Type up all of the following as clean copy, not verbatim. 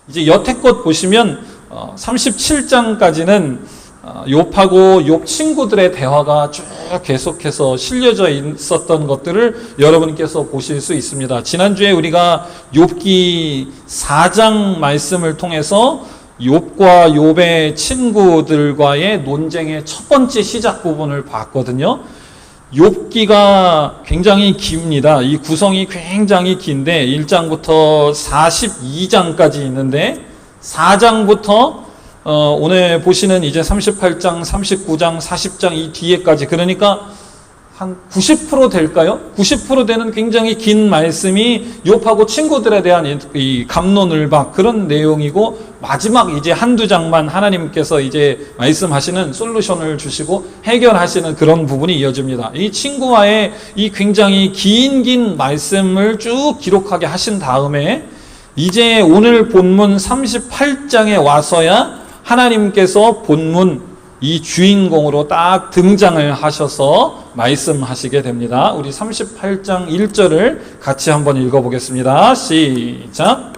이제 여태껏 보시면 37장까지는 욥하고 욥 친구들의 대화가 쭉 계속해서 실려져 있었던 것들을 여러분께서 보실 수 있습니다. 지난주에 우리가 욥기 4장 말씀을 통해서 욥과 욥의 친구들과의 논쟁의 첫 번째 시작 부분을 봤거든요. 욥기가 굉장히 깁니다. 이 구성이 굉장히 긴데 1장부터 42장까지 있는데 4장부터 오늘 보시는 이제 38장, 39장, 40장 이 뒤에까지, 그러니까 한 90% 될까요? 90% 되는 굉장히 긴 말씀이 욥하고 친구들에 대한 이 갑론을박 그런 내용이고, 마지막 이제 한두 장만 하나님께서 이제 말씀하시는 솔루션을 주시고 해결하시는 그런 부분이 이어집니다. 이 친구와의 이 굉장히 긴 말씀을 쭉 기록하게 하신 다음에 이제 오늘 본문 38장에 와서야 하나님께서 본문 이 주인공으로 딱 등장을 하셔서 말씀하시게 됩니다. 우리 38장 1절을 같이 한번 읽어보겠습니다. 시작.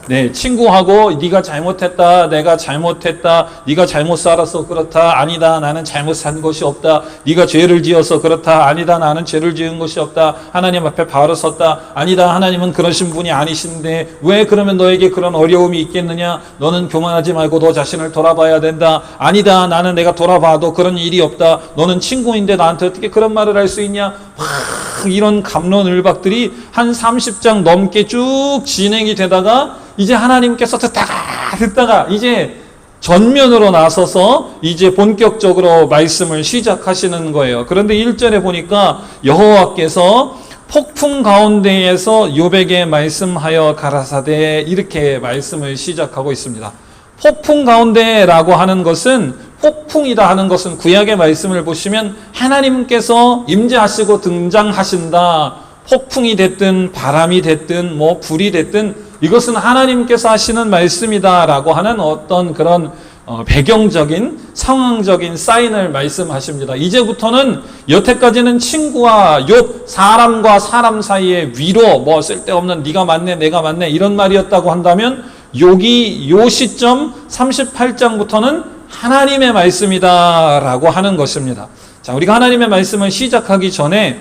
네, 친구하고 네가 잘못했다, 내가 잘못했다, 네가 잘못 살아서 그렇다, 아니다, 나는 잘못 산 것이 없다, 네가 죄를 지어서 그렇다, 아니다, 나는 죄를 지은 것이 없다, 하나님 앞에 바로 섰다, 아니다, 하나님은 그러신 분이 아니신데 왜 그러면 너에게 그런 어려움이 있겠느냐, 너는 교만하지 말고 너 자신을 돌아봐야 된다, 아니다, 나는 내가 돌아봐도 그런 일이 없다, 너는 친구인데 나한테 어떻게 그런 말을 할 수 있냐, 이런 갑론을박들이 한 30장 넘게 쭉 진행이 되다가 이제 하나님께서 듣다가 이제 전면으로 나서서 이제 본격적으로 말씀을 시작하시는 거예요. 그런데 1절에 보니까 여호와께서 폭풍 가운데에서 욥에게 말씀하여 가라사대, 이렇게 말씀을 시작하고 있습니다. 폭풍 가운데라고 하는 것은, 폭풍이다 하는 것은 구약의 말씀을 보시면 하나님께서 임재하시고 등장하신다. 폭풍이 됐든 바람이 됐든 뭐 불이 됐든 이것은 하나님께서 하시는 말씀이다라고 하는 어떤 그런 배경적인 상황적인 사인을 말씀하십니다. 이제부터는 여태까지는 친구와 욥, 사람과 사람 사이의 위로, 뭐 쓸데없는 네가 맞네 내가 맞네 이런 말이었다고 한다면 여기 요 시점 38장부터는 하나님의 말씀이다라고 하는 것입니다. 자, 우리가 하나님의 말씀을 시작하기 전에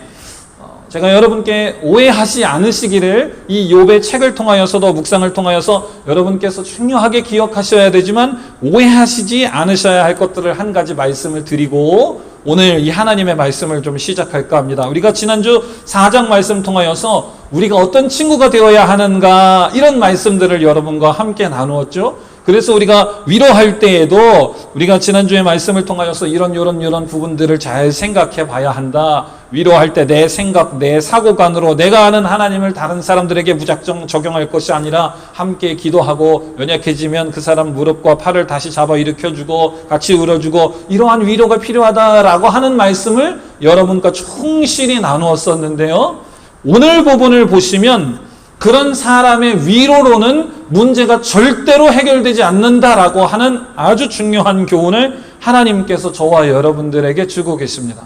제가 여러분께 오해하지 않으시기를 이 욥의 책을 통하여서도 묵상을 통하여서 여러분께서 중요하게 기억하셔야 되지만 오해하시지 않으셔야 할 것들을 한 가지 말씀을 드리고 오늘 이 하나님의 말씀을 좀 시작할까 합니다. 우리가 지난주 4장 말씀 통하여서 우리가 어떤 친구가 되어야 하는가 이런 말씀들을 여러분과 함께 나누었죠. 그래서 우리가 위로할 때에도 우리가 지난주에 말씀을 통하여서 이런 부분들을 잘 생각해 봐야 한다. 위로할 때 내 생각, 내 사고관으로 내가 아는 하나님을 다른 사람들에게 무작정 적용할 것이 아니라 함께 기도하고 연약해지면 그 사람 무릎과 팔을 다시 잡아 일으켜주고 같이 울어주고 이러한 위로가 필요하다라고 하는 말씀을 여러분과 충실히 나누었었는데요. 오늘 부분을 보시면 그런 사람의 위로로는 문제가 절대로 해결되지 않는다라고 하는 아주 중요한 교훈을 하나님께서 저와 여러분들에게 주고 계십니다.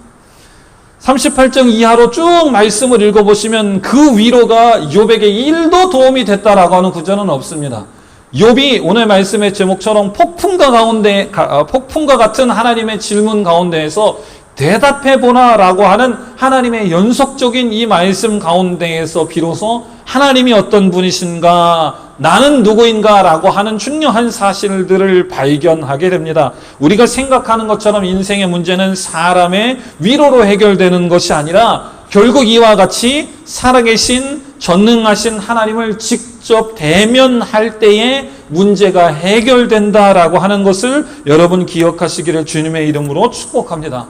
38장 이하로 쭉 말씀을 읽어보시면 그 위로가 욥에게 1도 도움이 됐다라고 하는 구절은 없습니다. 욥이 오늘 말씀의 제목처럼 폭풍과 같은 하나님의 질문 가운데에서 대답해보라라고 하는 하나님의 연속적인 이 말씀 가운데에서 비로소 하나님이 어떤 분이신가, 나는 누구인가 라고 하는 중요한 사실들을 발견하게 됩니다. 우리가 생각하는 것처럼 인생의 문제는 사람의 위로로 해결되는 것이 아니라 결국 이와 같이 살아계신 전능하신 하나님을 직접 대면할 때에 문제가 해결된다라고 하는 것을 여러분 기억하시기를 주님의 이름으로 축복합니다.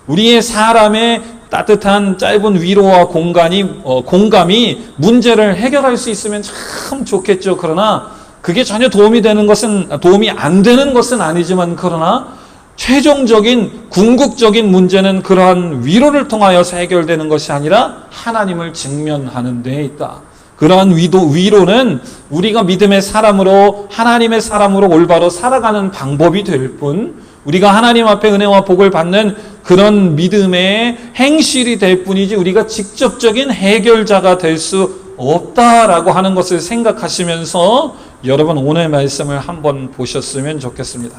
우리의 사람의 따뜻한 짧은 위로와 공감이 문제를 해결할 수 있으면 참 좋겠죠. 그러나 그게 전혀 도움이 안 되는 것은 아니지만, 그러나 최종적인 궁극적인 문제는 그러한 위로를 통하여서 해결되는 것이 아니라 하나님을 직면하는 데에 있다. 그러한 위로는 우리가 믿음의 사람으로 하나님의 사람으로 올바로 살아가는 방법이 될 뿐, 우리가 하나님 앞에 은혜와 복을 받는 그런 믿음의 행실이 될 뿐이지 우리가 직접적인 해결자가 될 수 없다라고 하는 것을 생각하시면서 여러분 오늘 말씀을 한번 보셨으면 좋겠습니다.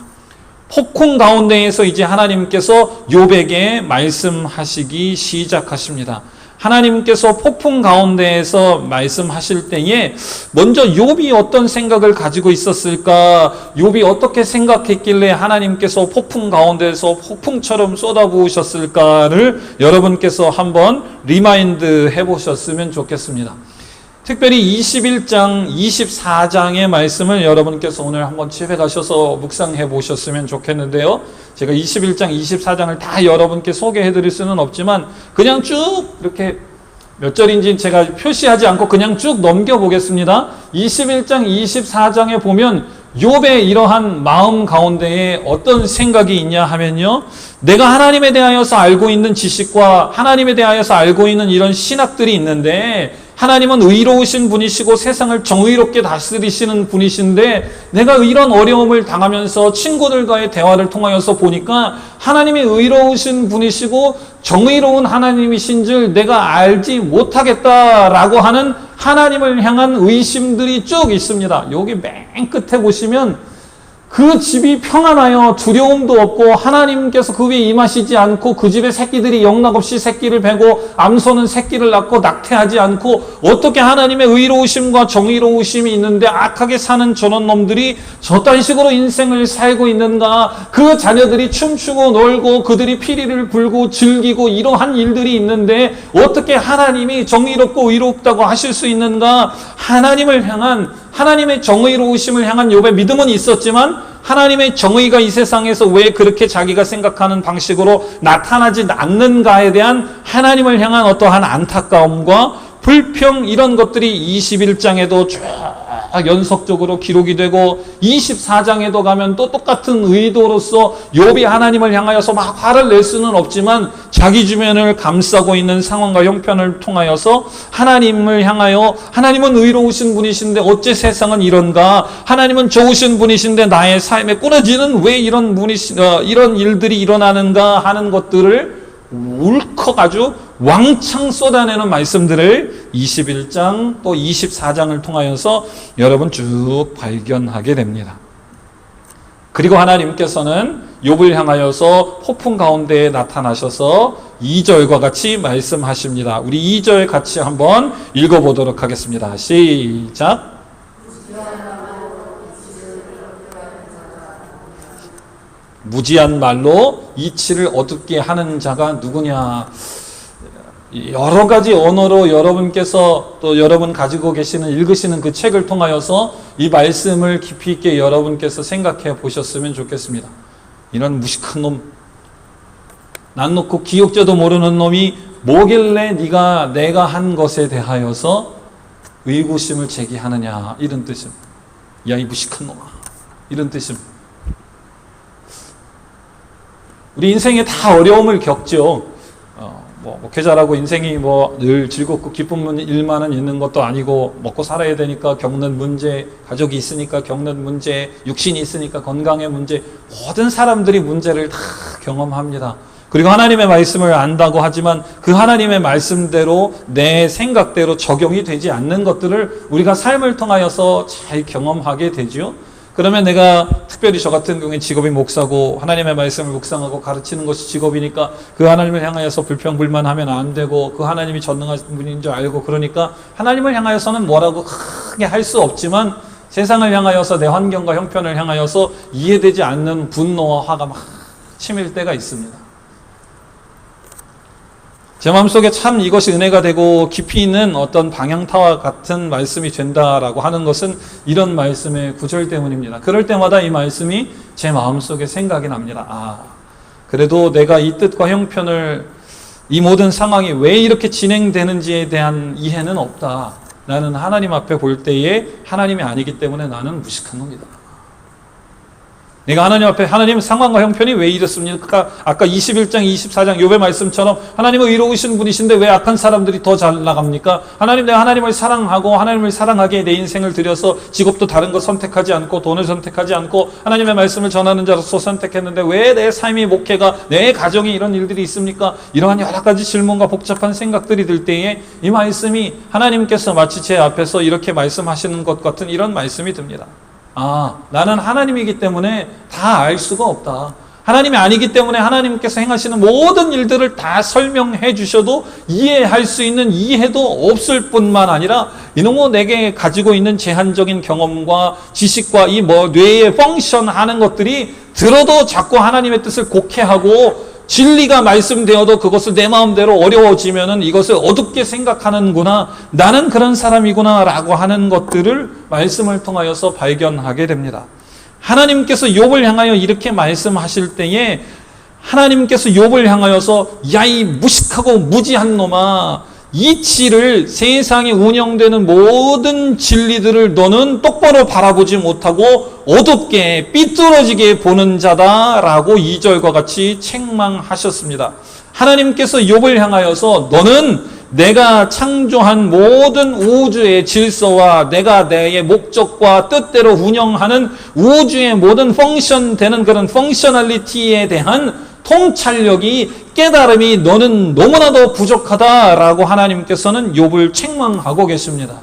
폭풍 가운데에서 이제 하나님께서 욥에게 말씀하시기 시작하십니다. 하나님께서 폭풍 가운데에서 말씀하실 때에 먼저 욥이 어떤 생각을 가지고 있었을까? 욥이 어떻게 생각했길래 하나님께서 폭풍 가운데에서 폭풍처럼 쏟아부으셨을까를 여러분께서 한번 리마인드 해보셨으면 좋겠습니다. 특별히 21장, 24장의 말씀을 여러분께서 오늘 한번 집에 가셔서 묵상해 보셨으면 좋겠는데요. 제가 21장, 24장을 다 여러분께 소개해 드릴 수는 없지만 그냥 쭉 이렇게 몇 절인지 제가 표시하지 않고 그냥 쭉 넘겨 보겠습니다. 21장, 24장에 보면 욥의 이러한 마음 가운데에 어떤 생각이 있냐 하면요. 내가 하나님에 대하여서 알고 있는 지식과 하나님에 대하여서 알고 있는 이런 신학들이 있는데 하나님은 의로우신 분이시고 세상을 정의롭게 다스리시는 분이신데 내가 이런 어려움을 당하면서 친구들과의 대화를 통하여서 보니까 하나님이 의로우신 분이시고 정의로운 하나님이신 줄 내가 알지 못하겠다라고 하는 하나님을 향한 의심들이 쭉 있습니다. 여기 맨 끝에 보시면 그 집이 평안하여 두려움도 없고 하나님께서 그 위에 임하시지 않고 그 집의 새끼들이 영락없이 새끼를 베고 암소는 새끼를 낳고 낙태하지 않고 어떻게 하나님의 의로우심과 정의로우심이 있는데 악하게 사는 저런 놈들이 저딴 식으로 인생을 살고 있는가? 그 자녀들이 춤추고 놀고 그들이 피리를 불고 즐기고 이러한 일들이 있는데 어떻게 하나님이 정의롭고 의롭다고 하실 수 있는가? 하나님을 향한 하나님의 정의로우심을 향한 욥의 믿음은 있었지만 하나님의 정의가 이 세상에서 왜 그렇게 자기가 생각하는 방식으로 나타나지 않는가에 대한 하나님을 향한 어떠한 안타까움과 불평 이런 것들이 21장에도 쭉 연속적으로 기록이 되고 24장에도 가면 또 똑같은 의도로서 욥이 하나님을 향하여서 막 화를 낼 수는 없지만 자기 주변을 감싸고 있는 상황과 형편을 통하여서 하나님을 향하여 하나님은 의로우신 분이신데 어째 세상은 이런가? 하나님은 좋으신 분이신데 나의 삶에 꾸러지는 왜 이런 이런 일들이 일어나는가 하는 것들을 울컥 아주 왕창 쏟아내는 말씀들을 21장 또 24장을 통하여서 여러분 쭉 발견하게 됩니다. 그리고 하나님께서는 욥을 향하여서 폭풍 가운데에 나타나셔서 2절과 같이 말씀하십니다. 우리 2절 같이 한번 읽어보도록 하겠습니다. 시작. 무지한 말로 이치를 어둡게 하는 자가 누구냐. 여러 가지 언어로 여러분께서 또 여러분 가지고 계시는 읽으시는 그 책을 통하여서 이 말씀을 깊이 있게 여러분께서 생각해 보셨으면 좋겠습니다. 이런 무식한 놈, 난 놓고 기억자도 모르는 놈이 뭐길래 내가 한 것에 대하여서 의구심을 제기하느냐 이런 뜻입니다. 야, 이 무식한 놈아 이런 뜻입니다. 우리 인생에 다 어려움을 겪죠. 목회자라고 인생이 늘 즐겁고 기쁜 일만은 있는 것도 아니고 먹고 살아야 되니까 겪는 문제, 가족이 있으니까 겪는 문제, 육신이 있으니까 건강의 문제, 모든 사람들이 문제를 다 경험합니다. 그리고 하나님의 말씀을 안다고 하지만 그 하나님의 말씀대로 내 생각대로 적용이 되지 않는 것들을 우리가 삶을 통하여서 잘 경험하게 되죠. 그러면 내가 특별히 저 같은 경우에 직업이 목사고 하나님의 말씀을 묵상하고 가르치는 것이 직업이니까 그 하나님을 향하여서 불평불만하면 안 되고 그 하나님이 전능하신 분인 줄 알고 그러니까 하나님을 향하여서는 뭐라고 크게 할 수 없지만 세상을 향하여서 내 환경과 형편을 향하여서 이해되지 않는 분노와 화가 막 치밀 때가 있습니다. 제 마음속에 참 이것이 은혜가 되고 깊이 있는 어떤 방향타와 같은 말씀이 된다라고 하는 것은 이런 말씀의 구절 때문입니다. 그럴 때마다 이 말씀이 제 마음속에 생각이 납니다. 그래도 내가 이 뜻과 형편을 이 모든 상황이 왜 이렇게 진행되는지에 대한 이해는 없다. 나는 하나님 앞에 볼 때에 하나님이 아니기 때문에 나는 무식한 놈이다. 내가 하나님 앞에 하나님 상황과 형편이 왜 이렇습니까? 아까 21장, 24장 욥의 말씀처럼 하나님은 의로우신 분이신데 왜 악한 사람들이 더 잘 나갑니까? 하나님, 내가 하나님을 사랑하고 하나님을 사랑하기에 내 인생을 들여서 직업도 다른 거 선택하지 않고 돈을 선택하지 않고 하나님의 말씀을 전하는 자로서 선택했는데 왜 내 삶이, 목회가, 내 가정에 이런 일들이 있습니까? 이러한 여러 가지 질문과 복잡한 생각들이 들 때에 이 말씀이 하나님께서 마치 제 앞에서 이렇게 말씀하시는 것 같은 이런 말씀이 듭니다. 아, 나는 하나님이기 때문에 다 알 수가 없다. 하나님이 아니기 때문에 하나님께서 행하시는 모든 일들을 다 설명해 주셔도 이해할 수 있는 이해도 없을 뿐만 아니라 이놈의 내게 가지고 있는 제한적인 경험과 지식과 이 뇌에 펑션하는 것들이 들어도 자꾸 하나님의 뜻을 곡해하고 진리가 말씀되어도 그것을 내 마음대로 어려워지면은 이것을 어둡게 생각하는구나, 나는 그런 사람이구나 라고 하는 것들을 말씀을 통하여서 발견하게 됩니다. 하나님께서 욥을 향하여 이렇게 말씀하실 때에 하나님께서 욥을 향하여서 야, 이 무식하고 무지한 놈아, 이치를, 세상에 운영되는 모든 진리들을 너는 똑바로 바라보지 못하고 어둡게 삐뚤어지게 보는 자다라고 2절과 같이 책망하셨습니다. 하나님께서 욥을 향하여서 너는 내가 창조한 모든 우주의 질서와 내가 내의 목적과 뜻대로 운영하는 우주의 모든 펑션되는 그런 펑셔널리티에 대한 통찰력이, 깨달음이 너는 너무나도 부족하다라고 하나님께서는 욥을 책망하고 계십니다.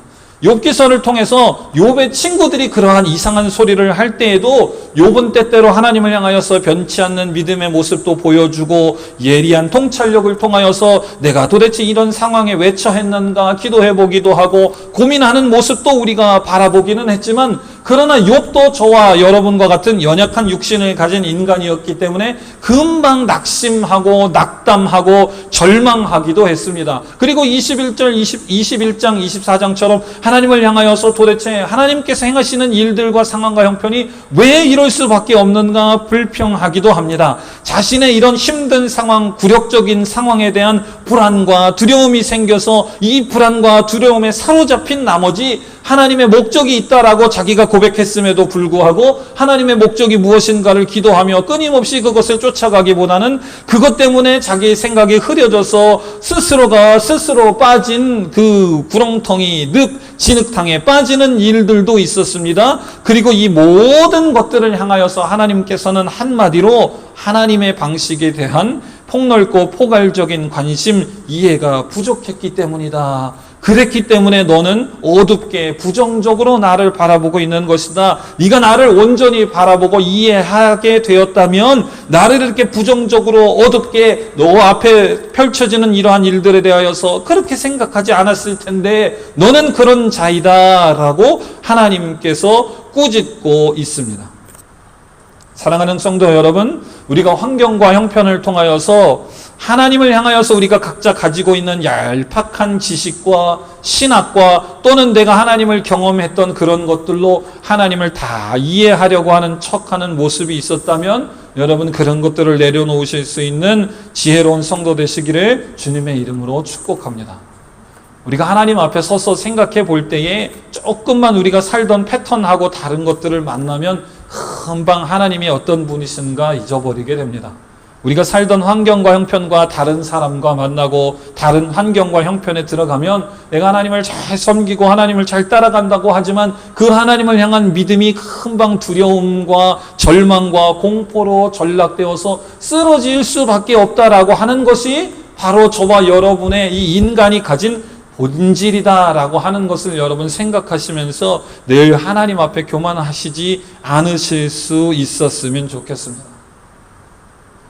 욥기서를 통해서 욥의 친구들이 그러한 이상한 소리를 할 때에도 욥은 때때로 하나님을 향하여서 변치 않는 믿음의 모습도 보여주고 예리한 통찰력을 통하여서 내가 도대체 이런 상황에 왜 처했는가 기도해보기도 하고 고민하는 모습도 우리가 바라보기는 했지만, 그러나 욥도 저와 여러분과 같은 연약한 육신을 가진 인간이었기 때문에 금방 낙심하고 낙담하고 절망하기도 했습니다. 그리고 21장 24장처럼 하나님을 향하여서 도대체 하나님께서 행하시는 일들과 상황과 형편이 왜 이럴 수밖에 없는가 불평하기도 합니다. 자신의 이런 힘든 상황, 굴욕적인 상황에 대한 불안과 두려움이 생겨서 이 불안과 두려움에 사로잡힌 나머지 하나님의 목적이 있다라고 자기가 고백했음에도 불구하고 하나님의 목적이 무엇인가를 기도하며 끊임없이 그것을 쫓아가기보다는 그것 때문에 자기의 생각이 흐려져서 스스로가 스스로 빠진 그 구렁텅이, 진흙탕에 빠지는 일들도 있었습니다. 그리고 이 모든 것들을 향하여서 하나님께서는 한마디로 하나님의 방식에 대한 폭넓고 포괄적인 관심, 이해가 부족했기 때문이다. 그랬기 때문에 너는 어둡게 부정적으로 나를 바라보고 있는 것이다. 네가 나를 온전히 바라보고 이해하게 되었다면 나를 이렇게 부정적으로 어둡게 너 앞에 펼쳐지는 이러한 일들에 대하여서 그렇게 생각하지 않았을 텐데 너는 그런 자이다 라고 하나님께서 꾸짖고 있습니다. 사랑하는 성도 여러분, 우리가 환경과 형편을 통하여서 하나님을 향하여서 우리가 각자 가지고 있는 얄팍한 지식과 신학과 또는 내가 하나님을 경험했던 그런 것들로 하나님을 다 이해하려고 하는 척하는 모습이 있었다면 여러분 그런 것들을 내려놓으실 수 있는 지혜로운 성도 되시기를 주님의 이름으로 축복합니다. 우리가 하나님 앞에 서서 생각해 볼 때에 조금만 우리가 살던 패턴하고 다른 것들을 만나면 금방 하나님이 어떤 분이신가 잊어버리게 됩니다. 우리가 살던 환경과 형편과 다른 사람과 만나고 다른 환경과 형편에 들어가면 내가 하나님을 잘 섬기고 하나님을 잘 따라간다고 하지만 그 하나님을 향한 믿음이 금방 두려움과 절망과 공포로 전락되어서 쓰러질 수밖에 없다라고 하는 것이 바로 저와 여러분의 이 인간이 가진 본질이다라고 하는 것을 여러분 생각하시면서 늘 하나님 앞에 교만하시지 않으실 수 있었으면 좋겠습니다.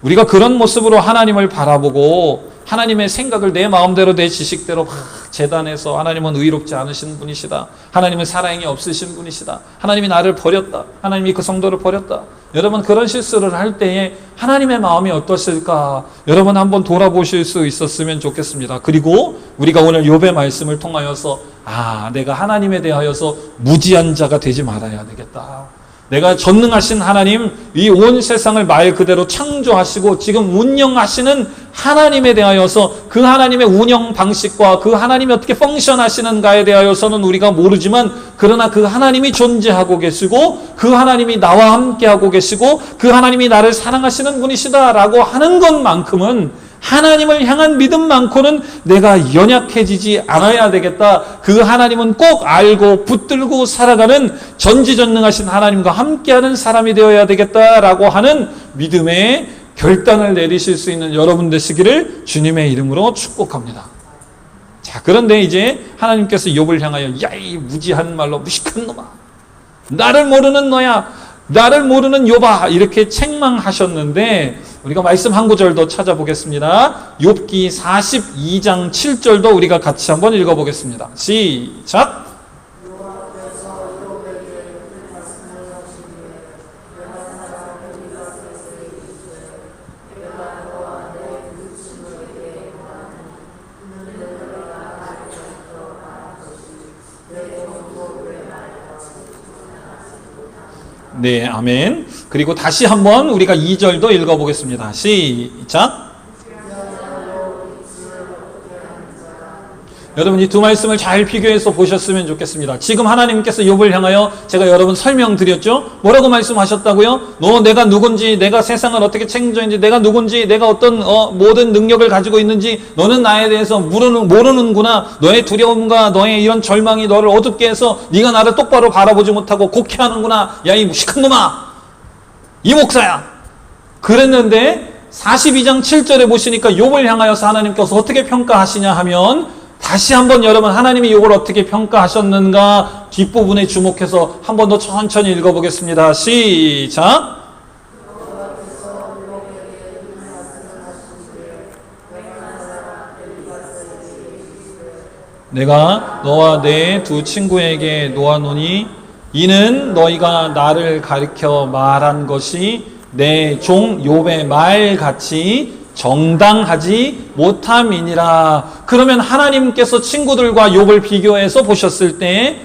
우리가 그런 모습으로 하나님을 바라보고 하나님의 생각을 내 마음대로 내 지식대로 막 재단해서 하나님은 의롭지 않으신 분이시다. 하나님은 사랑이 없으신 분이시다. 하나님이 나를 버렸다. 하나님이 그 성도를 버렸다. 여러분 그런 실수를 할 때에 하나님의 마음이 어떠실까? 여러분 한번 돌아보실 수 있었으면 좋겠습니다. 그리고 우리가 오늘 욥의 말씀을 통하여서 내가 하나님에 대하여서 무지한 자가 되지 말아야 되겠다. 내가 전능하신 하나님, 이 온 세상을 말 그대로 창조하시고 지금 운영하시는 하나님에 대하여서 그 하나님의 운영 방식과 그 하나님이 어떻게 펑션하시는가에 대하여서는 우리가 모르지만 그러나 그 하나님이 존재하고 계시고 그 하나님이 나와 함께하고 계시고 그 하나님이 나를 사랑하시는 분이시다라고 하는 것만큼은 하나님을 향한 믿음만큼은 내가 연약해지지 않아야 되겠다. 그 하나님은 꼭 알고 붙들고 살아가는 전지전능하신 하나님과 함께하는 사람이 되어야 되겠다라고 하는 믿음의 결단을 내리실 수 있는 여러분 되시기를 주님의 이름으로 축복합니다. 자, 그런데 이제 하나님께서 욥을 향하여 야, 이 무지한 말로 무식한 놈아, 나를 모르는 너야, 나를 모르는 욥아, 이렇게 책망하셨는데 우리가 말씀 한 구절 더 찾아보겠습니다. 욥기 42장 7절도 우리가 같이 한번 읽어보겠습니다. 시작. 네, 아멘. 그리고 다시 한번 우리가 2절도 읽어보겠습니다. 시작. 여러분 이 두 말씀을 잘 비교해서 보셨으면 좋겠습니다. 지금 하나님께서 욥을 향하여 제가 여러분 설명드렸죠? 뭐라고 말씀하셨다고요? 너 내가 누군지, 내가 세상을 어떻게 책임져있는지, 내가 누군지, 내가 어떤 모든 능력을 가지고 있는지 너는 나에 대해서 모르는구나. 너의 두려움과 너의 이런 절망이 너를 어둡게 해서 네가 나를 똑바로 바라보지 못하고 곡해하는구나. 야, 이 무식한 놈아, 이 목사야. 그랬는데 42장 7절에 보시니까 욥을 향하여서 하나님께서 어떻게 평가하시냐 하면 다시 한번 여러분 하나님이 욥을 어떻게 평가하셨는가 뒷부분에 주목해서 한 번 더 천천히 읽어보겠습니다. 시작. 내가 너와 내 두 친구에게 놓아노니 이는 너희가 나를 가리켜 말한 것이 내 종 욥의 말같이 정당하지 못함이니라. 그러면 하나님께서 친구들과 욥을 비교해서 보셨을 때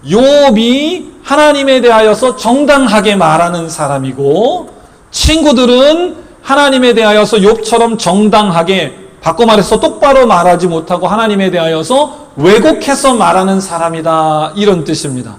욥이 하나님에 대하여서 정당하게 말하는 사람이고 친구들은 하나님에 대하여서 욥처럼 정당하게, 바꿔 말해서 똑바로 말하지 못하고 하나님에 대하여서 왜곡해서 말하는 사람이다, 이런 뜻입니다.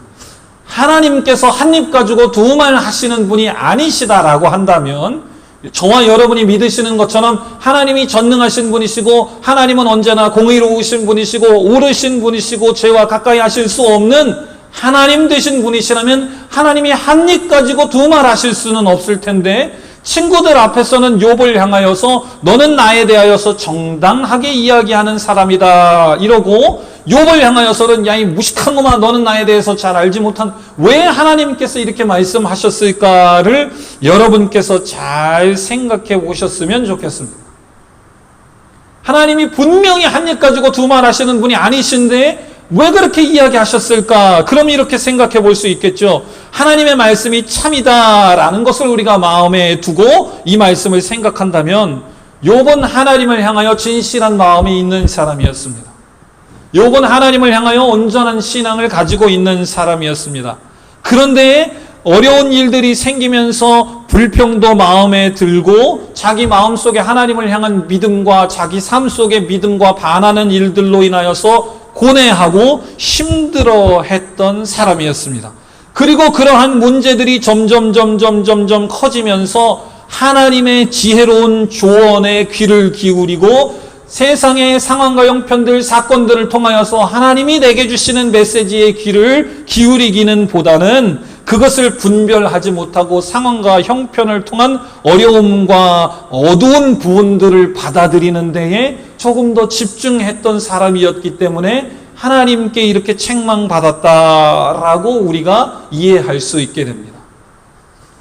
하나님께서 한 입 가지고 두 말 하시는 분이 아니시다라고 한다면 저와 여러분이 믿으시는 것처럼 하나님이 전능하신 분이시고 하나님은 언제나 공의로우신 분이시고 옳으신 분이시고 죄와 가까이 하실 수 없는 하나님 되신 분이시라면 하나님이 한 입 가지고 두 말 하실 수는 없을 텐데 친구들 앞에서는 욥을 향하여서 너는 나에 대하여서 정당하게 이야기하는 사람이다 이러고 욥을 향하여서는 야, 이 무식한 놈아, 너는 나에 대해서 잘 알지 못한, 왜 하나님께서 이렇게 말씀하셨을까를 여러분께서 잘 생각해 보셨으면 좋겠습니다. 하나님이 분명히 한 입 가지고 두 말 하시는 분이 아니신데 왜 그렇게 이야기하셨을까? 그럼 이렇게 생각해 볼 수 있겠죠. 하나님의 말씀이 참이다라는 것을 우리가 마음에 두고 이 말씀을 생각한다면 욥은 하나님을 향하여 진실한 마음이 있는 사람이었습니다. 욥은 하나님을 향하여 온전한 신앙을 가지고 있는 사람이었습니다. 그런데 어려운 일들이 생기면서 불평도 마음에 들고 자기 마음속에 하나님을 향한 믿음과 자기 삶 속의 믿음과 반하는 일들로 인하여서 고뇌하고 힘들어했던 사람이었습니다. 그리고 그러한 문제들이 점점 커지면서 하나님의 지혜로운 조언에 귀를 기울이고 세상의 상황과 형편들, 사건들을 통하여서 하나님이 내게 주시는 메시지에 귀를 기울이기는 보다는 그것을 분별하지 못하고 상황과 형편을 통한 어려움과 어두운 부분들을 받아들이는 데에 조금 더 집중했던 사람이었기 때문에 하나님께 이렇게 책망받았다라고 우리가 이해할 수 있게 됩니다.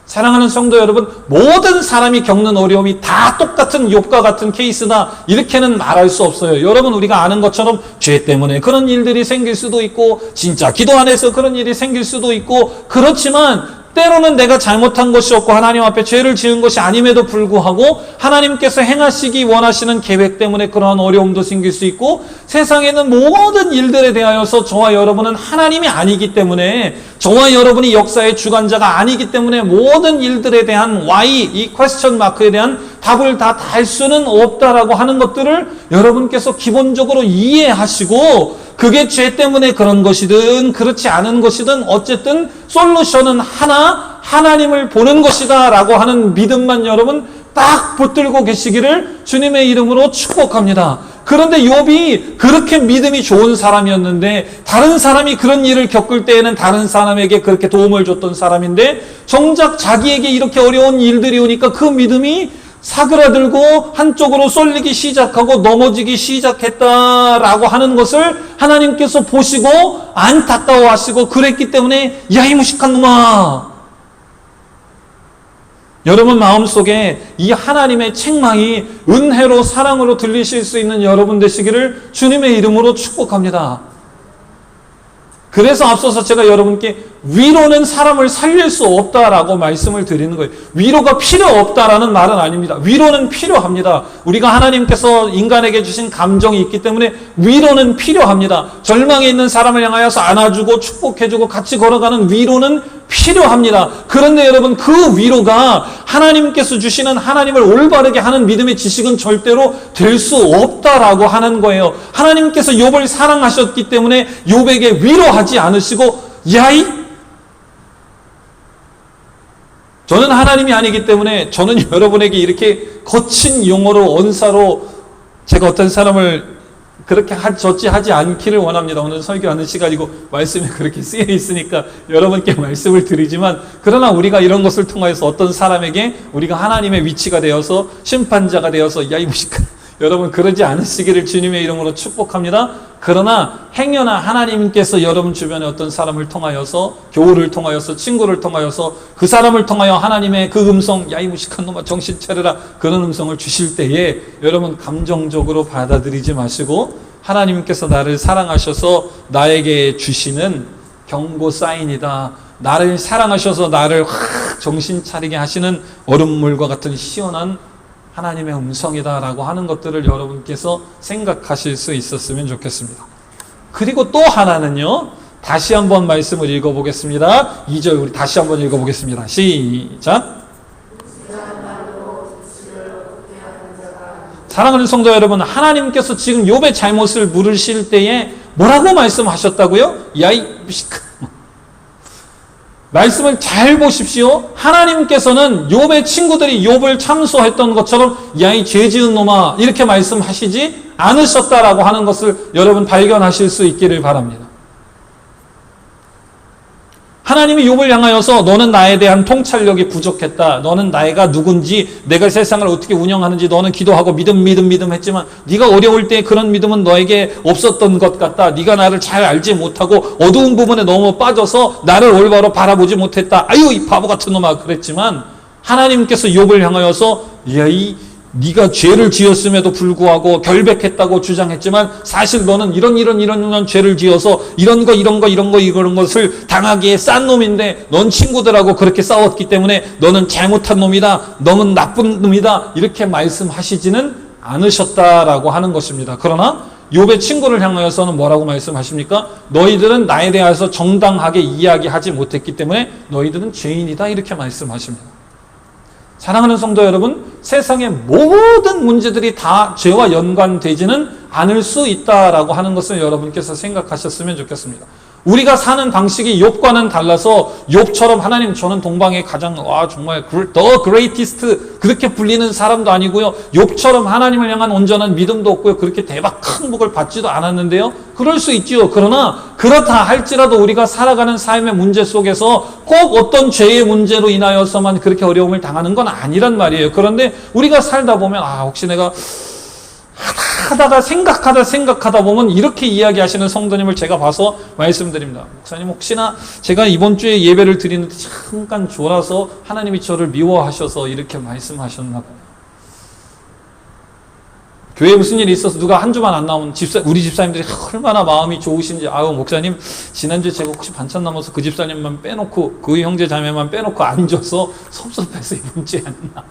사랑하는 성도 여러분, 모든 사람이 겪는 어려움이 다 똑같은 욥과 같은 케이스다 이렇게는 말할 수 없어요. 여러분, 우리가 아는 것처럼 죄 때문에 그런 일들이 생길 수도 있고 진짜 기도 안 해서 그런 일이 생길 수도 있고 그렇지만 때로는 내가 잘못한 것이 없고 하나님 앞에 죄를 지은 것이 아님에도 불구하고 하나님께서 행하시기 원하시는 계획 때문에 그러한 어려움도 생길 수 있고, 세상에는 모든 일들에 대하여서 저와 여러분은 하나님이 아니기 때문에, 저와 여러분이 역사의 주관자가 아니기 때문에 모든 일들에 대한 why, 이 퀘스천 마크에 대한 답을 다 달 수는 없다라고 하는 것들을 여러분께서 기본적으로 이해하시고, 그게 죄 때문에 그런 것이든 그렇지 않은 것이든 어쨌든 솔루션은 하나, 하나님을 보는 것이다 라고 하는 믿음만 여러분 딱 붙들고 계시기를 주님의 이름으로 축복합니다. 그런데 욥이 그렇게 믿음이 좋은 사람이었는데, 다른 사람이 그런 일을 겪을 때에는 다른 사람에게 그렇게 도움을 줬던 사람인데, 정작 자기에게 이렇게 어려운 일들이 오니까 그 믿음이 사그라들고 한쪽으로 쏠리기 시작하고 넘어지기 시작했다라고 하는 것을 하나님께서 보시고 안타까워하시고, 그랬기 때문에 야, 이 무식한 놈아, 여러분 마음속에 이 하나님의 책망이 은혜로 사랑으로 들리실 수 있는 여러분 되시기를 주님의 이름으로 축복합니다. 그래서 앞서서 제가 여러분께 위로는 사람을 살릴 수 없다라고 말씀을 드리는 거예요. 위로가 필요 없다라는 말은 아닙니다. 위로는 필요합니다. 우리가 하나님께서 인간에게 주신 감정이 있기 때문에 위로는 필요합니다. 절망에 있는 사람을 향하여서 안아주고 축복해주고 같이 걸어가는 위로는 필요합니다. 그런데 여러분, 그 위로가 하나님께서 주시는 하나님을 올바르게 하는 믿음의 지식은 절대로 될 수 없다라고 하는 거예요. 하나님께서 욥을 사랑하셨기 때문에 욥에게 위로하지 않으시고, 야이, 저는 하나님이 아니기 때문에 저는 여러분에게 이렇게 거친 용어로, 언사로 제가 어떤 사람을 그렇게 저지하지 않기를 원합니다. 오늘 설교하는 시간이고 말씀이 그렇게 쓰여 있으니까 여러분께 말씀을 드리지만, 그러나 우리가 이런 것을 통하여서 어떤 사람에게 우리가 하나님의 위치가 되어서 심판자가 되어서 야, 이 무식한, 여러분 그러지 않으시기를 주님의 이름으로 축복합니다. 그러나 행여나 하나님께서 여러분 주변에 어떤 사람을 통하여서, 교우를 통하여서, 친구를 통하여서 그 사람을 통하여 하나님의 그 음성, 야, 이 무식한 놈아 정신 차려라, 그런 음성을 주실 때에 여러분 감정적으로 받아들이지 마시고, 하나님께서 나를 사랑하셔서 나에게 주시는 경고 사인이다, 나를 사랑하셔서 나를 확 정신 차리게 하시는 얼음물과 같은 시원한 하나님의 음성이다라고 하는 것들을 여러분께서 생각하실 수 있었으면 좋겠습니다. 그리고 또 하나는요, 다시 한번 말씀을 읽어보겠습니다. 2절 우리 다시 한번 읽어보겠습니다. 시작. 사랑하는 성도 여러분, 하나님께서 지금 욥의 잘못을 물으실 때에 뭐라고 말씀하셨다고요? 야이 무식한, 말씀을 잘 보십시오. 하나님께서는 욥의 친구들이 욥을 참소했던 것처럼 야, 이 죄 지은 놈아 이렇게 말씀하시지 않으셨다라고 하는 것을 여러분 발견하실 수 있기를 바랍니다. 하나님이 욥을 향하여서 너는 나에 대한 통찰력이 부족했다, 너는 나가 누군지, 내가 세상을 어떻게 운영하는지 너는 기도하고 믿음 했지만 네가 어려울 때 그런 믿음은 너에게 없었던 것 같다, 네가 나를 잘 알지 못하고 어두운 부분에 너무 빠져서 나를 올바로 바라보지 못했다, 아유 이 바보 같은 놈아 그랬지만, 하나님께서 욥을 향하여서 야, 네가 죄를 지었음에도 불구하고 결백했다고 주장했지만 사실 너는 이런 죄를 지어서 이런 것을 당하기에 싼 놈인데 넌 친구들하고 그렇게 싸웠기 때문에 너는 잘못한 놈이다, 너는 나쁜 놈이다, 이렇게 말씀하시지는 않으셨다라고 하는 것입니다. 그러나 욥의 친구를 향하여서는 뭐라고 말씀하십니까? 너희들은 나에 대해서 정당하게 이야기하지 못했기 때문에 너희들은 죄인이다, 이렇게 말씀하십니다. 사랑하는 성도 여러분, 세상의 모든 문제들이 다 죄와 연관되지는 않을 수 있다라고 하는 것을 여러분께서 생각하셨으면 좋겠습니다. 우리가 사는 방식이 욥과는 달라서 욥처럼 하나님 저는 동방의 가장 정말 the greatest 그렇게 불리는 사람도 아니고요, 욥처럼 하나님을 향한 온전한 믿음도 없고요, 그렇게 대박 큰 복을 받지도 않았는데요. 그럴 수 있지요. 그러나 그렇다 할지라도 우리가 살아가는 삶의 문제 속에서 꼭 어떤 죄의 문제로 인하여서만 그렇게 어려움을 당하는 건 아니란 말이에요. 그런데 우리가 살다 보면 혹시 내가 하다가 생각하다 보면 이렇게 이야기하시는 성도님을 제가 봐서 말씀드립니다. 목사님, 혹시나 제가 이번 주에 예배를 드리는데 잠깐 졸아서 하나님이 저를 미워하셔서 이렇게 말씀하셨나 봐요. 교회에 무슨 일이 있어서 누가 한 주만 안 나오면 우리 집사님들이 얼마나 마음이 좋으신지, 아유, 목사님, 지난주에 제가 혹시 반찬 남아서 그 집사님만 빼놓고, 그 형제 자매만 빼놓고 안 줘서 섭섭해서 이번 주에 안 나.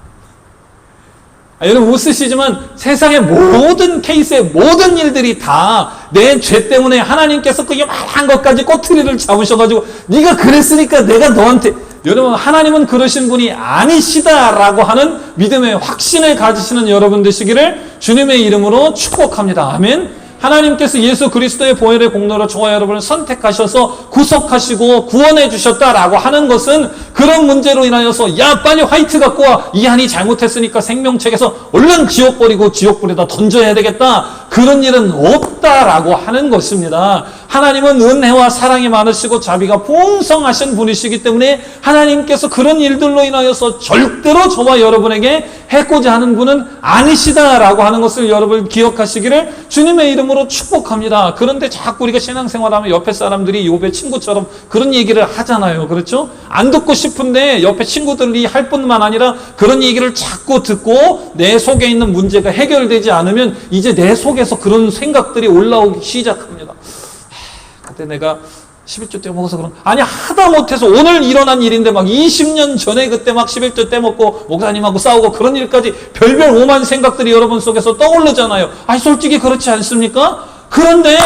여러분 웃으시지만 세상의 모든 케이스의 모든 일들이 다 내 죄 때문에 하나님께서 그 요만한 것까지 꼬투리를 잡으셔가지고 네가 그랬으니까 내가 너한테, 여러분 하나님은 그러신 분이 아니시다라고 하는 믿음의 확신을 가지시는 여러분 되시기를 주님의 이름으로 축복합니다. 아멘. 하나님께서 예수 그리스도의 보혈의 공로로 저와 여러분을 선택하셔서 구속하시고 구원해 주셨다라고 하는 것은 그런 문제로 인하여서 야 빨리 화이트 갖고 와, 이 한이 잘못했으니까 생명책에서 얼른 지옥 버리고 지옥불에다 던져야 되겠다, 그런 일은 없다라고 하는 것입니다. 하나님은 은혜와 사랑이 많으시고 자비가 풍성하신 분이시기 때문에 하나님께서 그런 일들로 인하여서 절대로 저와 여러분에게 해코지 하는 분은 아니시다라고 하는 것을 여러분 기억하시기를 주님의 이름으로 축복합니다. 그런데 자꾸 우리가 신앙생활하면 옆에 사람들이 욥의 친구처럼 그런 얘기를 하잖아요. 그렇죠? 안 듣고 싶은데 옆에 친구들이 할 뿐만 아니라 그런 얘기를 자꾸 듣고 내 속에 있는 문제가 해결되지 않으면 이제 내 속에서 그런 생각들이 올라오기 시작합니다. 그때 내가 11조 때 먹어서 그런, 아니 하다 못해서 오늘 일어난 일인데 막 20년 전에 그때 막 11조 때 먹고 목사님하고 싸우고 그런 일까지 별별 오만 생각들이 여러분 속에서 떠오르잖아요. 아니 솔직히 그렇지 않습니까? 그런데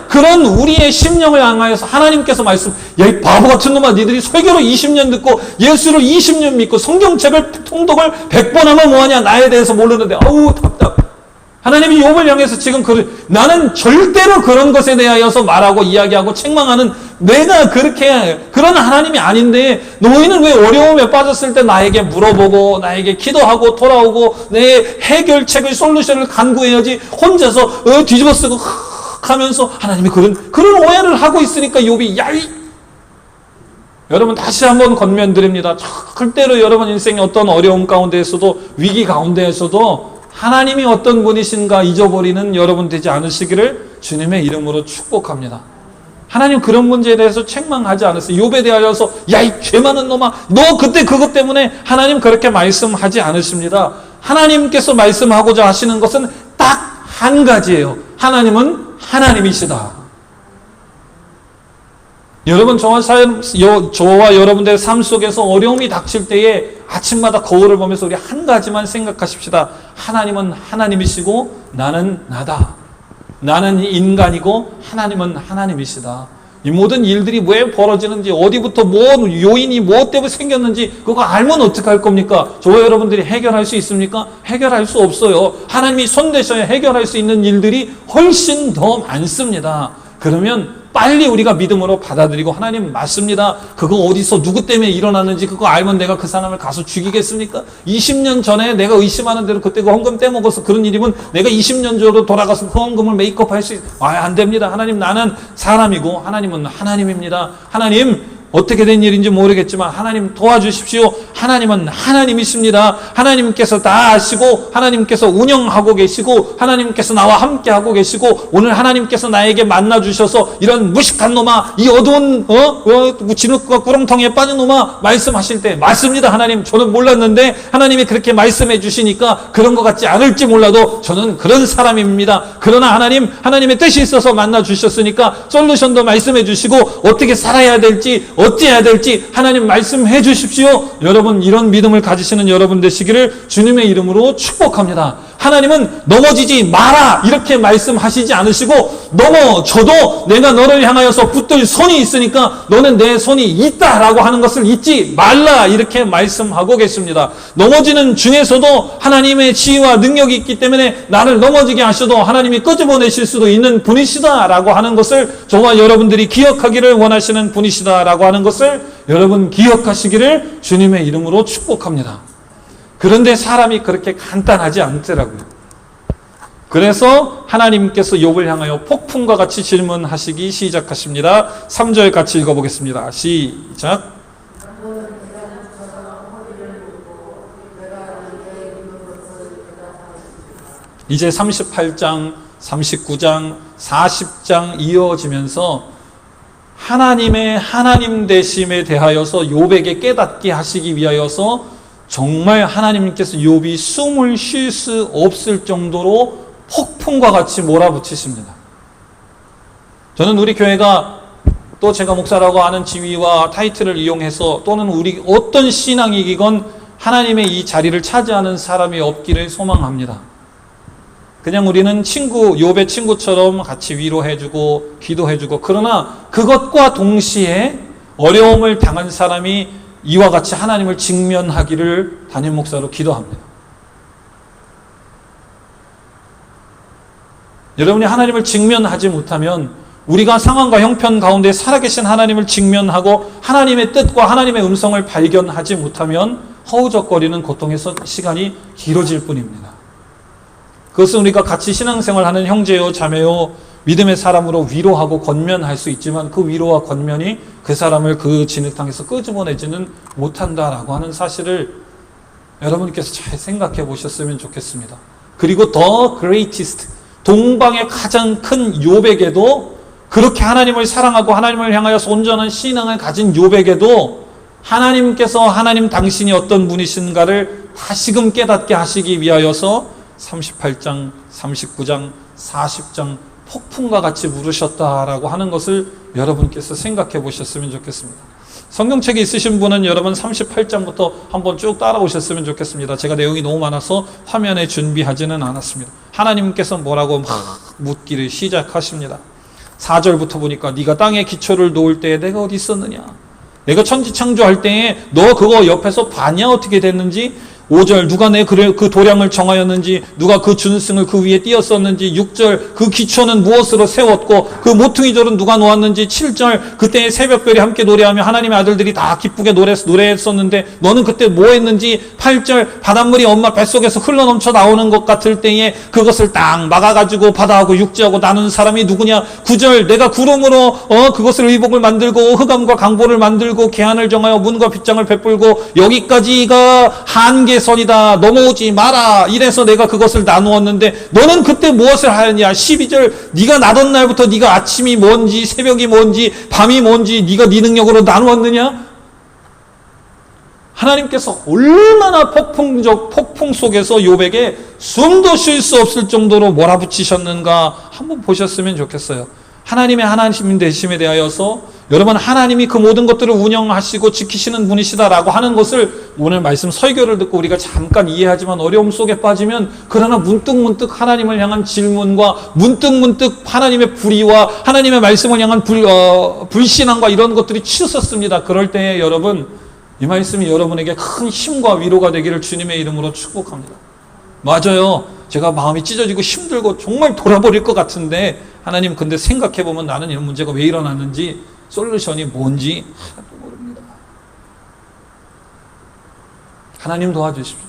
그런 우리의 심령을 향하여서 하나님께서 말씀, 야 이 바보 같은 놈아, 니들이 설교로 20년 듣고 예수를 20년 믿고 성경책을 통독을 100번 하면 뭐하냐, 나에 대해서 모르는데 아우 답답. 하나님이 욥을 향해서 지금 나는 절대로 그런 것에 대하여서 말하고 이야기하고 책망하는 내가 그런 하나님이 아닌데, 너희는 왜 어려움에 빠졌을 때 나에게 물어보고 나에게 기도하고 돌아오고 내 해결책을 솔루션을 간구해야지 혼자서 뒤집어 쓰고 하면서 하나님이 그런 오해를 하고 있으니까 욥이 여러분 다시 한번 권면드립니다. 절대로 여러분 인생의 어떤 어려움 가운데에서도 위기 가운데에서도 하나님이 어떤 분이신가 잊어버리는 여러분 되지 않으시기를 주님의 이름으로 축복합니다. 하나님 그런 문제에 대해서 책망하지 않았어요. 욥에 대하여서 야 이 죄 많은 놈아, 너 그때 그것 때문에 하나님 그렇게 말씀하지 않으십니다. 하나님께서 말씀하고자 하시는 것은 딱 한 가지예요. 하나님은 하나님이시다. 여러분 저와 여러분들의 삶 속에서 어려움이 닥칠 때에 아침마다 거울을 보면서 우리 한 가지만 생각하십시다. 하나님은 하나님이시고 나는 나다. 나는 인간이고 하나님은 하나님이시다. 이 모든 일들이 왜 벌어지는지, 어디부터 요인이 뭐 때문에 생겼는지 그거 알면 어떡할 겁니까? 저와 여러분들이 해결할 수 있습니까? 해결할 수 없어요. 하나님이 손대셔야 해결할 수 있는 일들이 훨씬 더 많습니다. 그러면 빨리 우리가 믿음으로 받아들이고, 하나님 맞습니다, 그거 어디서 누구 때문에 일어났는지 그거 알면 내가 그 사람을 가서 죽이겠습니까? 20년 전에 내가 의심하는 대로 그때 그 헌금 떼먹어서 그런 일이면 내가 20년 전으로 돌아가서 그 헌금을 메이크업 할 수 안 됩니다. 하나님 나는 사람이고 하나님은 하나님입니다. 하나님 어떻게 된 일인지 모르겠지만 하나님 도와주십시오. 하나님은 하나님이십니다. 하나님께서 다 아시고 하나님께서 운영하고 계시고 하나님께서 나와 함께 하고 계시고, 오늘 하나님께서 나에게 만나주셔서 이런 무식한 놈아, 이 어두운 진흙과 구렁텅이에 빠진 놈아 말씀하실 때 맞습니다. 하나님 저는 몰랐는데 하나님이 그렇게 말씀해 주시니까 그런 것 같지 않을지 몰라도 저는 그런 사람입니다. 그러나 하나님의 뜻이 있어서 만나주셨으니까 솔루션도 말씀해 주시고 어떻게 살아야 될지 어찌해야 될지 하나님 말씀해 주십시오. 여러분 이런 믿음을 가지시는 여러분 되시기를 주님의 이름으로 축복합니다. 하나님은 넘어지지 마라 이렇게 말씀하시지 않으시고, 넘어져도 내가 너를 향하여서 붙들 손이 있으니까 너는 내 손이 있다라고 하는 것을 잊지 말라 이렇게 말씀하고 계십니다. 넘어지는 중에서도 하나님의 지혜와 능력이 있기 때문에 나를 넘어지게 하셔도 하나님이 끄집어내실 수도 있는 분이시다라고 하는 것을 저와 여러분들이 기억하기를 원하시는 분이시다라고 하는 것을 여러분 기억하시기를 주님의 이름으로 축복합니다. 그런데 사람이 그렇게 간단하지 않더라고요. 그래서 하나님께서 욥을 향하여 폭풍과 같이 질문하시기 시작하십니다. 3절 같이 읽어보겠습니다. 시작. 이제 38장, 39장, 40장 이어지면서 하나님의 하나님 되심에 대하여서 욥에게 깨닫게 하시기 위하여서 정말 하나님께서 욥이 숨을 쉴 수 없을 정도로 폭풍과 같이 몰아붙이십니다. 저는 우리 교회가 또 제가 목사라고 하는 지위와 타이틀을 이용해서 또는 우리 어떤 신앙이건 하나님의 이 자리를 차지하는 사람이 없기를 소망합니다. 그냥 우리는 욥의 친구처럼 같이 위로해주고 기도해주고, 그러나 그것과 동시에 어려움을 당한 사람이 이와 같이 하나님을 직면하기를 담임 목사로 기도합니다. 여러분이 하나님을 직면하지 못하면 우리가 상황과 형편 가운데 살아계신 하나님을 직면하고 하나님의 뜻과 하나님의 음성을 발견하지 못하면 허우적거리는 고통에서 시간이 길어질 뿐입니다. 그것은 우리가 같이 신앙생활하는 형제요 자매요 믿음의 사람으로 위로하고 권면할 수 있지만 그 위로와 권면이 그 사람을 그 진흙탕에서 끄집어내지는 못한다라고 하는 사실을 여러분께서 잘 생각해 보셨으면 좋겠습니다. 그리고 더 그레이티스트, 동방의 가장 큰 욥에게도, 그렇게 하나님을 사랑하고 하나님을 향하여서 온전한 신앙을 가진 욥에게도 하나님께서 하나님 당신이 어떤 분이신가를 다시금 깨닫게 하시기 위하여서 38장, 39장, 40장 폭풍과 같이 부르셨다라고 하는 것을 여러분께서 생각해 보셨으면 좋겠습니다. 성경책에 있으신 분은 여러분 38장부터 한번 쭉 따라오셨으면 좋겠습니다. 제가 내용이 너무 많아서 화면에 준비하지는 않았습니다. 하나님께서 뭐라고 막 묻기를 시작하십니다. 4절부터 보니까 네가 땅에 기초를 놓을 때에 내가 어디 있었느냐? 내가 천지 창조할 때에 너 그거 옆에서 봤냐? 어떻게 됐는지? 5절 누가 내 그 도량을 정하였는지, 누가 그 준승을 그 위에 띄었었는지, 6절 그 기초는 무엇으로 세웠고 그 모퉁이절은 누가 놓았는지, 7절 그때 새벽별이 함께 노래하며 하나님의 아들들이 다 기쁘게 노래했었는데 너는 그때 뭐 했는지, 8절 바닷물이 엄마 뱃속에서 흘러넘쳐 나오는 것 같을 때에 그것을 딱 막아가지고 바다하고 육지하고 나눈 사람이 누구냐. 9절 내가 구름으로 그것을 의복을 만들고 흑암과 강보를 만들고 계한을 정하여 문과 빗장을 베풀고 여기까지가 한계 선이다. 넘어오지 마라. 이래서 내가 그것을 나누었는데 너는 그때 무엇을 하였냐. 12절 네가 나던 날부터 네가 아침이 뭔지 새벽이 뭔지 밤이 뭔지 네가 네 능력으로 나누었느냐. 하나님께서 얼마나 폭풍 속에서 욥에게 숨도 쉴 수 없을 정도로 몰아붙이셨는가 한번 보셨으면 좋겠어요. 하나님의 하나님 되심에 대하여서 여러분 하나님이 그 모든 것들을 운영하시고 지키시는 분이시다라고 하는 것을 오늘 말씀 설교를 듣고 우리가 잠깐 이해하지만 어려움 속에 빠지면, 그러나 문득문득 하나님을 향한 질문과 문득문득 하나님의 불의와 하나님의 말씀을 향한 불신앙과 이런 것들이 치솟습니다. 그럴 때에 여러분 이 말씀이 여러분에게 큰 힘과 위로가 되기를 주님의 이름으로 축복합니다. 맞아요. 제가 마음이 찢어지고 힘들고 정말 돌아버릴 것 같은데 하나님 근데 생각해보면 나는 이런 문제가 왜 일어났는지 솔루션이 뭔지 하나도 모릅니다. 하나님 도와주십시오.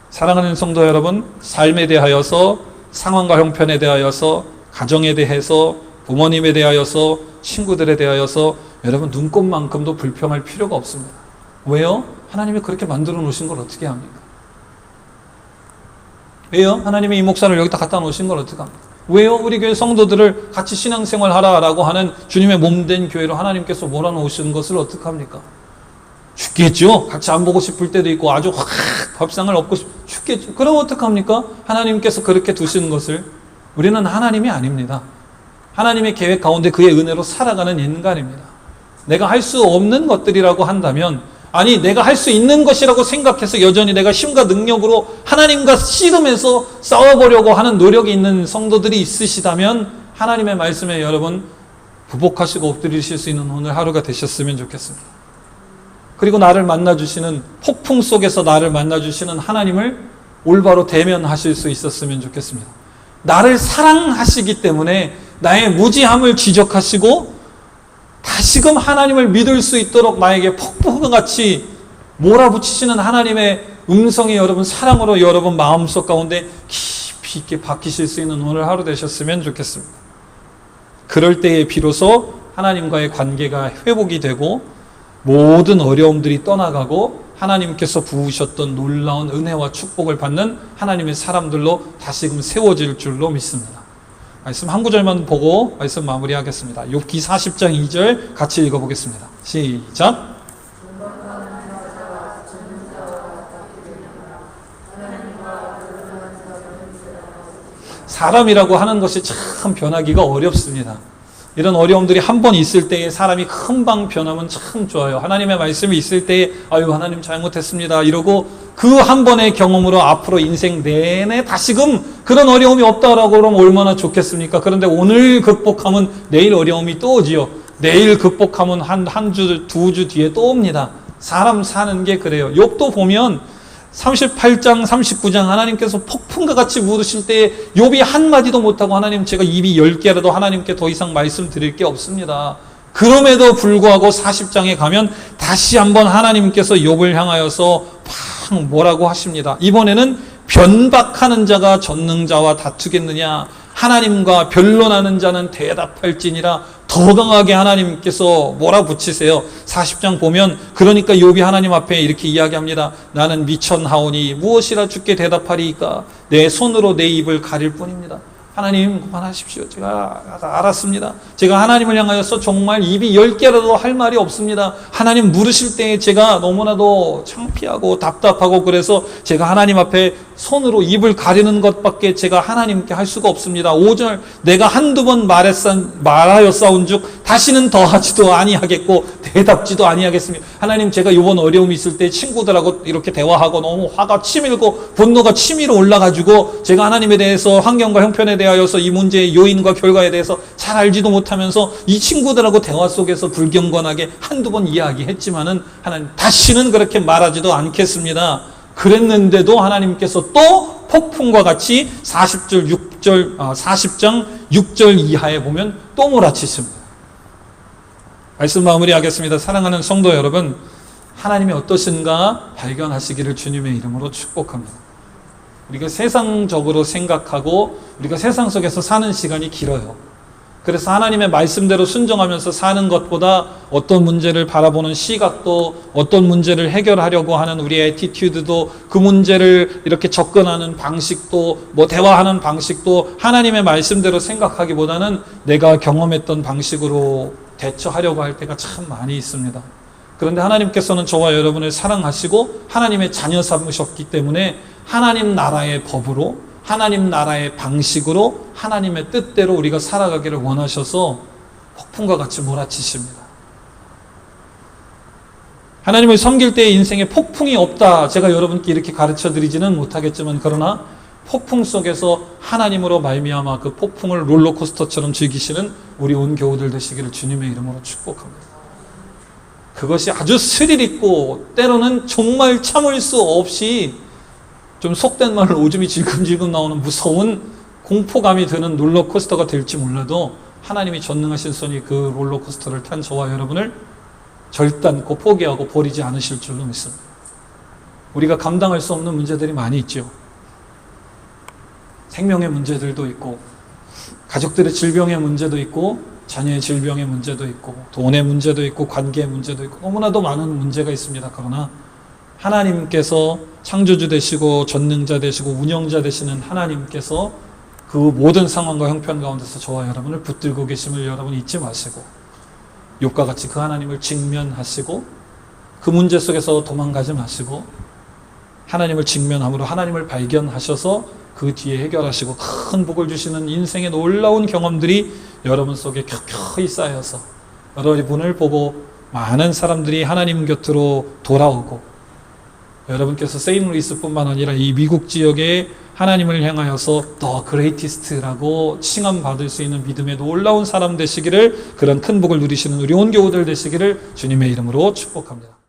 사랑하는 성도 여러분, 삶에 대하여서, 상황과 형편에 대하여서, 가정에 대해서, 부모님에 대하여서, 친구들에 대하여서 여러분 눈꼽만큼도 불평할 필요가 없습니다. 왜요? 하나님이 그렇게 만들어 놓으신 걸 어떻게 합니까? 왜요? 하나님이 이 목사를 여기다 갖다 놓으신 걸 어떻게 합니까? 왜요? 우리 교회 성도들을 같이 신앙생활 하라라고 하는 주님의 몸된 교회로 하나님께서 몰아놓으신 것을 어떻게 합니까? 죽겠죠? 같이 안 보고 싶을 때도 있고 아주 확 밥상을 얻고 죽겠죠? 그럼 어떻게 합니까? 하나님께서 그렇게 두신 것을. 우리는 하나님이 아닙니다. 하나님의 계획 가운데 그의 은혜로 살아가는 인간입니다. 내가 할 수 없는 것들이라고 한다면, 아니 내가 할 수 있는 것이라고 생각해서 여전히 내가 힘과 능력으로 하나님과 씨름해서 싸워보려고 하는 노력이 있는 성도들이 있으시다면 하나님의 말씀에 여러분 부복하시고 엎드리실 수 있는 오늘 하루가 되셨으면 좋겠습니다. 그리고 나를 만나주시는, 폭풍 속에서 나를 만나주시는 하나님을 올바로 대면하실 수 있었으면 좋겠습니다. 나를 사랑하시기 때문에 나의 무지함을 지적하시고 다시금 하나님을 믿을 수 있도록 나에게 폭풍같이 몰아붙이시는 하나님의 음성이 여러분 사랑으로 여러분 마음속 가운데 깊이 있게 박히실 수 있는 오늘 하루 되셨으면 좋겠습니다. 그럴 때에 비로소 하나님과의 관계가 회복이 되고 모든 어려움들이 떠나가고 하나님께서 부으셨던 놀라운 은혜와 축복을 받는 하나님의 사람들로 다시금 세워질 줄로 믿습니다. 말씀 한 구절만 보고 말씀 마무리하겠습니다. 욥기 40장 2절 같이 읽어보겠습니다. 시작. 사람이라고 하는 것이 참 변하기가 어렵습니다. 이런 어려움들이 한 번 있을 때에 사람이 금방 변하면 참 좋아요. 하나님의 말씀이 있을 때에 아유 하나님 잘못했습니다 이러고 그 한 번의 경험으로 앞으로 인생 내내 다시금 그런 어려움이 없다라고 그러면 얼마나 좋겠습니까? 그런데 오늘 극복하면 내일 어려움이 또 오지요. 내일 극복하면 한 주, 두 주 뒤에 또 옵니다. 사람 사는 게 그래요. 욥도 보면 38장, 39장 하나님께서 폭풍과 같이 물으실 때에 욥이 한마디도 못하고 하나님 제가 입이 10개라도 하나님께 더 이상 말씀드릴 게 없습니다. 그럼에도 불구하고 40장에 가면 다시 한번 하나님께서 욥을 향하여서 팍 뭐라고 하십니다. 이번에는 변박하는 자가 전능자와 다투겠느냐 하나님과 변론하는 자는 대답할지니라 더 강하게 하나님께서 몰아붙이세요. 40장 보면 그러니까 욥이 하나님 앞에 이렇게 이야기합니다. 나는 미천하오니 무엇이라 주께 대답하리이까 내 손으로 내 입을 가릴 뿐입니다. 하나님 그만하십시오. 제가 알았습니다. 제가 하나님을 향하여서 정말 입이 10개라도 할 말이 없습니다. 하나님 물으실 때 제가 너무나도 창피하고 답답하고 그래서 제가 하나님 앞에 손으로 입을 가리는 것밖에 제가 하나님께 할 수가 없습니다. 5절 내가 한두 번 말하였사온 즉 다시는 더하지도 아니하겠고 대답지도 아니하겠습니다. 하나님 제가 이번 어려움이 있을 때 친구들하고 이렇게 대화하고 너무 화가 치밀고 분노가 치밀어 올라가지고 제가 하나님에 대해서 환경과 형편에 대하여서 이 문제의 요인과 결과에 대해서 잘 알지도 못하면서 이 친구들하고 대화 속에서 불경건하게 한두 번 이야기했지만은 하나님 다시는 그렇게 말하지도 않겠습니다. 그랬는데도 하나님께서 또 폭풍과 같이 40장 6절 이하에 보면 또 몰아치십니다. 말씀 마무리하겠습니다. 사랑하는 성도 여러분, 하나님이 어떠신가 발견하시기를 주님의 이름으로 축복합니다. 우리가 세상적으로 생각하고 우리가 세상 속에서 사는 시간이 길어요. 그래서 하나님의 말씀대로 순종하면서 사는 것보다 어떤 문제를 바라보는 시각도 어떤 문제를 해결하려고 하는 우리의 애티튜드도 그 문제를 이렇게 접근하는 방식도 뭐 대화하는 방식도 하나님의 말씀대로 생각하기보다는 내가 경험했던 방식으로 대처하려고 할 때가 참 많이 있습니다. 그런데 하나님께서는 저와 여러분을 사랑하시고 하나님의 자녀 삼으셨기 때문에 하나님 나라의 법으로 하나님 나라의 방식으로 하나님의 뜻대로 우리가 살아가기를 원하셔서 폭풍과 같이 몰아치십니다. 하나님을 섬길 때의 인생에 폭풍이 없다. 제가 여러분께 이렇게 가르쳐 드리지는 못하겠지만 그러나 폭풍 속에서 하나님으로 말미암아 그 폭풍을 롤러코스터처럼 즐기시는 우리 온 교우들 되시기를 주님의 이름으로 축복합니다. 그것이 아주 스릴 있고 때로는 정말 참을 수 없이 좀 속된 말로 오줌이 질끔질끔 나오는 무서운 공포감이 드는 롤러코스터가 될지 몰라도 하나님이 전능하신 손이 그 롤러코스터를 탄 저와 여러분을 절단코 포기하고 버리지 않으실 줄로 믿습니다. 우리가 감당할 수 없는 문제들이 많이 있죠. 생명의 문제들도 있고 가족들의 질병의 문제도 있고 자녀의 질병의 문제도 있고 돈의 문제도 있고 관계의 문제도 있고 너무나도 많은 문제가 있습니다. 그러나 하나님께서 창조주 되시고 전능자 되시고 운영자 되시는 하나님께서 그 모든 상황과 형편 가운데서 저와 여러분을 붙들고 계심을 여러분 잊지 마시고 욥과 같이 그 하나님을 직면하시고 그 문제 속에서 도망가지 마시고 하나님을 직면함으로 하나님을 발견하셔서 그 뒤에 해결하시고 큰 복을 주시는 인생의 놀라운 경험들이 여러분 속에 켜켜이 쌓여서 여러분을 보고 많은 사람들이 하나님 곁으로 돌아오고 여러분께서 세인루이스뿐만 아니라 이 미국 지역에 하나님을 향하여서 더 그레이티스트라고 칭함받을 수 있는 믿음의 놀라운 사람 되시기를 그런 큰 복을 누리시는 우리 온 교우들 되시기를 주님의 이름으로 축복합니다.